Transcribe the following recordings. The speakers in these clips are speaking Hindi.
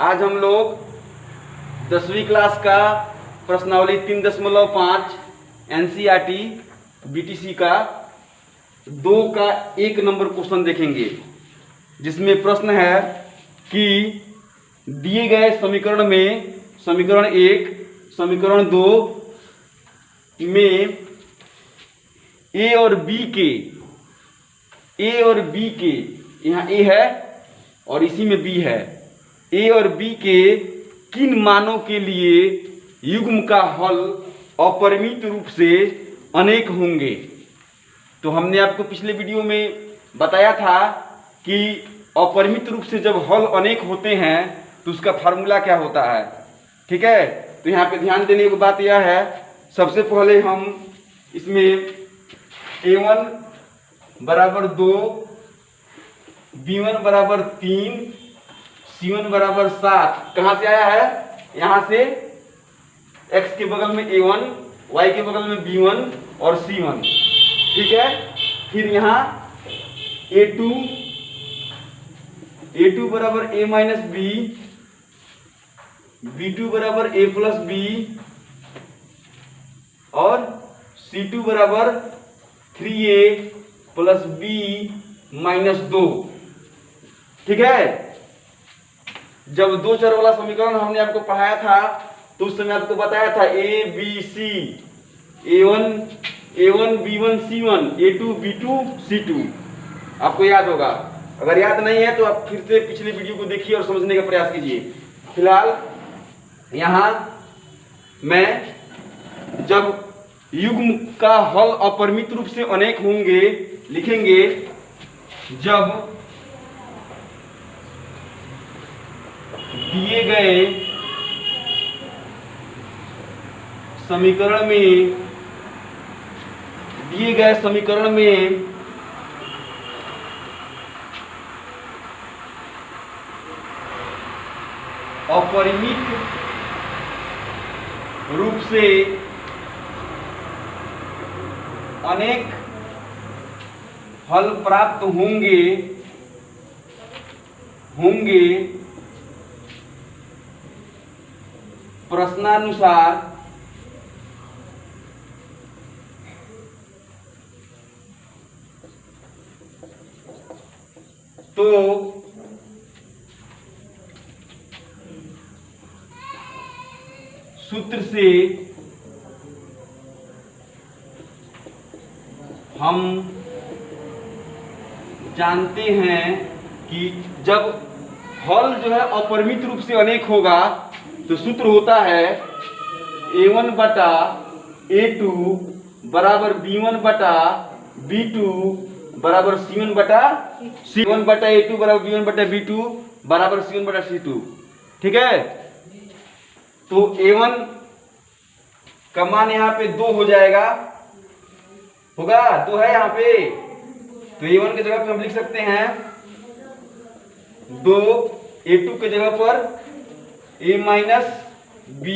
आज हम लोग 10वीं क्लास का प्रश्नावली 3.5 NCERT BTC का 2 का 1 नंबर क्वेश्चन देखेंगे, जिसमें प्रश्न है कि दिए गए समीकरण में समीकरण 1 समीकरण 2 में ए और बी के यहाँ ए है और इसी में बी है, ए और बी के किन मानों के लिए युग्म का हल अपरिमित रूप से अनेक होंगे। तो हमने आपको पिछले वीडियो में बताया था कि अपरिमित रूप से जब हल अनेक होते हैं तो उसका फार्मूला क्या होता है। ठीक है, तो यहाँ पे ध्यान देने की बात यह है, सबसे पहले हम इसमें a1 बराबर 2, b1 बराबर 3, c1 बराबर 7 कहाँ से आया है, यहाँ से x के बगल में a1, y के बगल में b1 और c1। ठीक है, फिर यहाँ a2 बराबर a माइनस b, b2 बराबर a प्लस b और c2 बराबर 3a प्लस b माइनस 2। ठीक है, जब 2 चर वाला समीकरण हमने आपको पढ़ाया था तो उस समय आपको बताया था a b c, a1 b1 c1, a2 b2 c2। आपको याद होगा, अगर याद नहीं है तो आप फिर से पिछले वीडियो को देखिए और समझने का प्रयास कीजिए। फिलहाल यहाँ मैं जब युग्म का हल अपरिमित रूप से अनेक होंगे लिखेंगे, जब दिए गए समीकरण में अपरिमित रूप से अनेक हल प्राप्त होंगे प्रश्नानुसार तो सूत्र से हम जानते हैं कि जब हल जो है अपरिमित रूप से अनेक होगा तो सूत्र होता है a1 बटा a2 बराबर b1 बटा b2 बराबर c1 बटा c1 बटा a2 बराबर b1 बटा b2 बराबर c1 बटा c2। ठीक है, तो a1 का मान यहाँ पे 2 हो जाएगा, होगा 2 है यहाँ पे, तो a1 की जगह पे हम लिख सकते हैं 2, a2 के जगह पर a माइनस b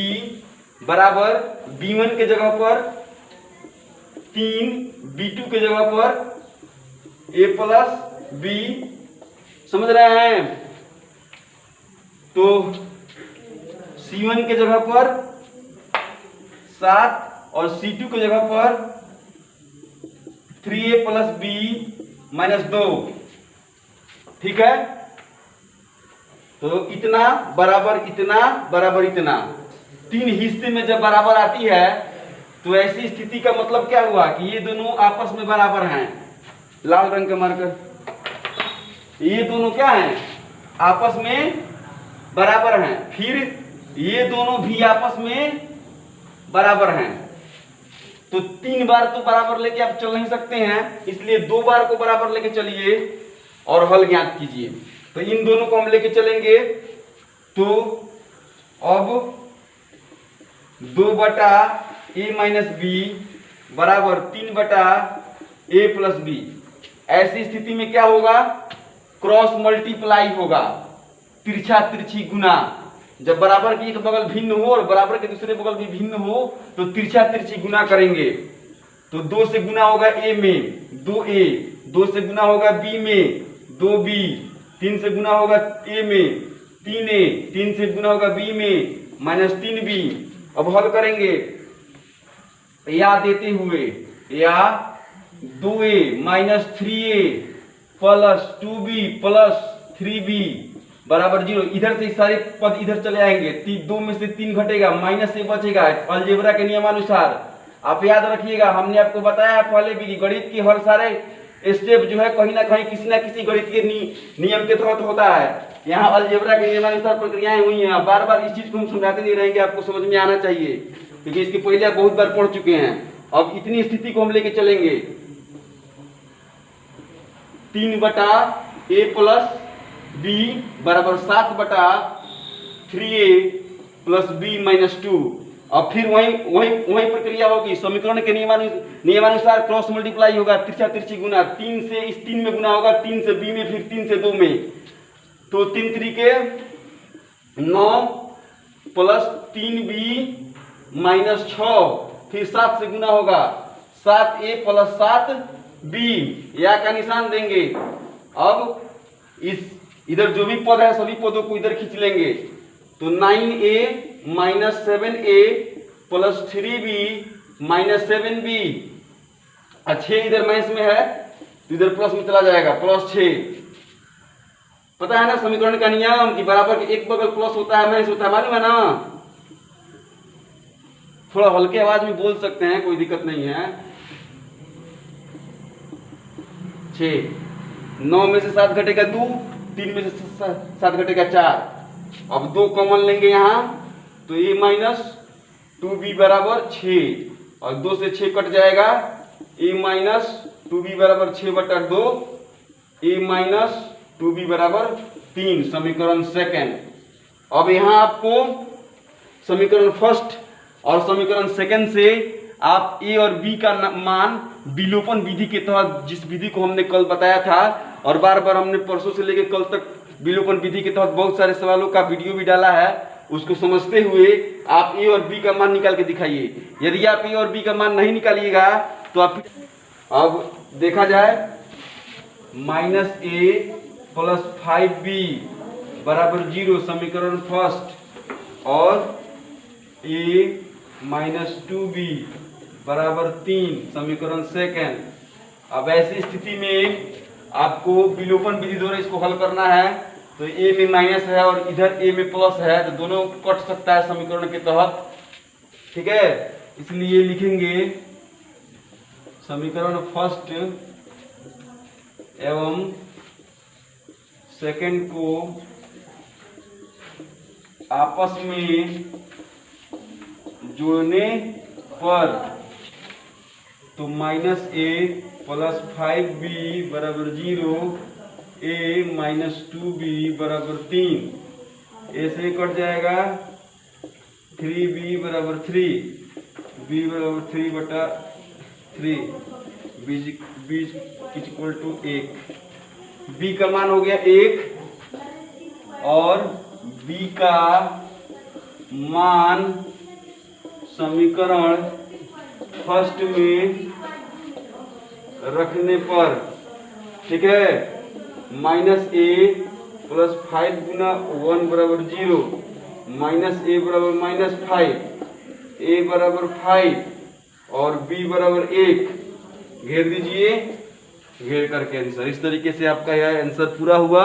बराबर b1 के जगह पर 3, b2 के जगह पर a प्लस b। समझ रहे हैं, तो c1 के जगह पर 7 और c2 के जगह पर 3a प्लस b माइनस 2। ठीक है, तो इतना बराबर इतना बराबर इतना, 3 हिस्से में जब बराबर आती है तो ऐसी स्थिति का मतलब क्या हुआ कि ये दोनों आपस में बराबर हैं। लाल रंग का मार्कर, ये दोनों क्या हैं, आपस में बराबर हैं। फिर ये दोनों भी आपस में बराबर हैं, तो 3 बार तो बराबर लेके आप चल नहीं सकते हैं, इसलिए 2 बार को बराबर लेके चलिए और हल ज्ञात कीजिए। तो इन दोनों को हम लेके चलेंगे, तो अब 2 बटा a माइनस b बराबर 3 बटा a प्लस b। ऐसी स्थिति में क्या होगा, क्रॉस मल्टीप्लाई होगा, तिरछा तिरछी गुना। जब बराबर की एक बगल भिन्न हो और बराबर के दूसरे बगल भी भिन्न हो तो तिरछा तिरछी गुना करेंगे। तो 2 से गुना होगा a में 2a, 2 से गुना होगा b में 2b, 3 से गुना होगा a में 3a, 3 से गुना होगा b में माइनस 3b। अब हल करेंगे या देते हुए या 2a minus 3a plus 2b plus 3b बराबर 0। इधर से सारे पद इधर चले आएंगे, 2 में से 3 घटेगा, माइनस से बचेगा। अलजेब्रा के नियमानुसार आप याद रखिएगा, हमने आपको बताया पहले भी कि गणित के हर सारे स्टेप जो है कहीं ना कहीं किसी ना किसी गणित के नियम के तहत होता है। यहाँ अलजेब्रा के नियमानुसार प्रक्रियाएं हुई हैं। बार बार इस चीज को हम समझाते नहीं रहेंगे, आपको समझ में आना चाहिए, क्योंकि इसके पहले आप बहुत बार पढ़ चुके हैं। अब इतनी स्थिति को हम लेके चलेंगे 3/a प्लस b बराबर 7/3a प्लस b माइनस 2। अब फिर वही प्रक्रिया होगी। समीकरण के नियमानुसार क्रॉस मल्टीप्लाई होगा, तिरछा तिरछी गुना। 3 से इस 3 में गुना होगा, 3 से b में, फिर 3 से 2 में। तो 3 तरीके 9 प्लस 3b माइनस 6, फिर 7 से गुना होगा, 7a प्लस 7b, या का निशान देंगे। अब इस इधर जो भी पद है सभी पदों को इधर खींच लेंगे, तो 9a minus 7a plus 3b minus 7b। 6 इधर माइनस में है तो इधर प्लस में चला जाएगा, प्लस 6। पता है ना समीकरण का नियम कि बराबर के एक बगल प्लस होता है माइनस होता है, मालूम है ना। थोड़ा हल्के आवाज में बोल सकते हैं, कोई दिक्कत नहीं है। 6, 9 में से 7 घटेगा 2, 3 में से 7 घटेगा 4। अब 2 कॉमन लेंगे यहाँ, तो a माइनस 2b बराबर 6, और 2 से 6 कट जाएगा, a माइनस 2b बराबर 6/2, a माइनस 2b बराबर 3, समीकरण सेकेंड। अब यहाँ आपको समीकरण फर्स्ट और समीकरण सेकेंड से आप a और b का मान विलोपन विधि के तहत, जिस विधि को हमने कल बताया था और बार बार हमने परसों से लेकर कल तक विलोपन विधि के तहत बहुत सारे सवालों का वीडियो भी डाला है, उसको समझते हुए आप a और b का मान निकाल के दिखाइए। यदि आप a और b का मान नहीं निकालिएगा तो आप, अब देखा जाए, -a प्लस 5b बराबर 0, समीकरण फर्स्ट, और a माइनस 2b बराबर 3, समीकरण सेकेंड। अब ऐसी स्थिति में आपको विलोपन विधि द्वारा इसको हल करना है। तो a में माइनस है और इधर a में प्लस है, तो दोनों कट सकता है समीकरण के तहत, ठीक है। इसलिए लिखेंगे समीकरण फर्स्ट एवं सेकंड को आपस में जोड़ने पर, तो -a प्लस 5b बराबर 0, a माइनस 2b बराबर 3, a से कट जाएगा, 3b बराबर 3, b बराबर 3/3, b इक्वल टू 1। b का मान हो गया 1, और b का मान समीकरण फर्स्ट में रखने पर, ठीक है, -a प्लस 5 गुना 1 बराबर 0, -a बराबर -5, a बराबर 5 और b बराबर 1। घेर दीजिए, घेर करके आंसर। इस तरीके से आपका यह आंसर पूरा हुआ।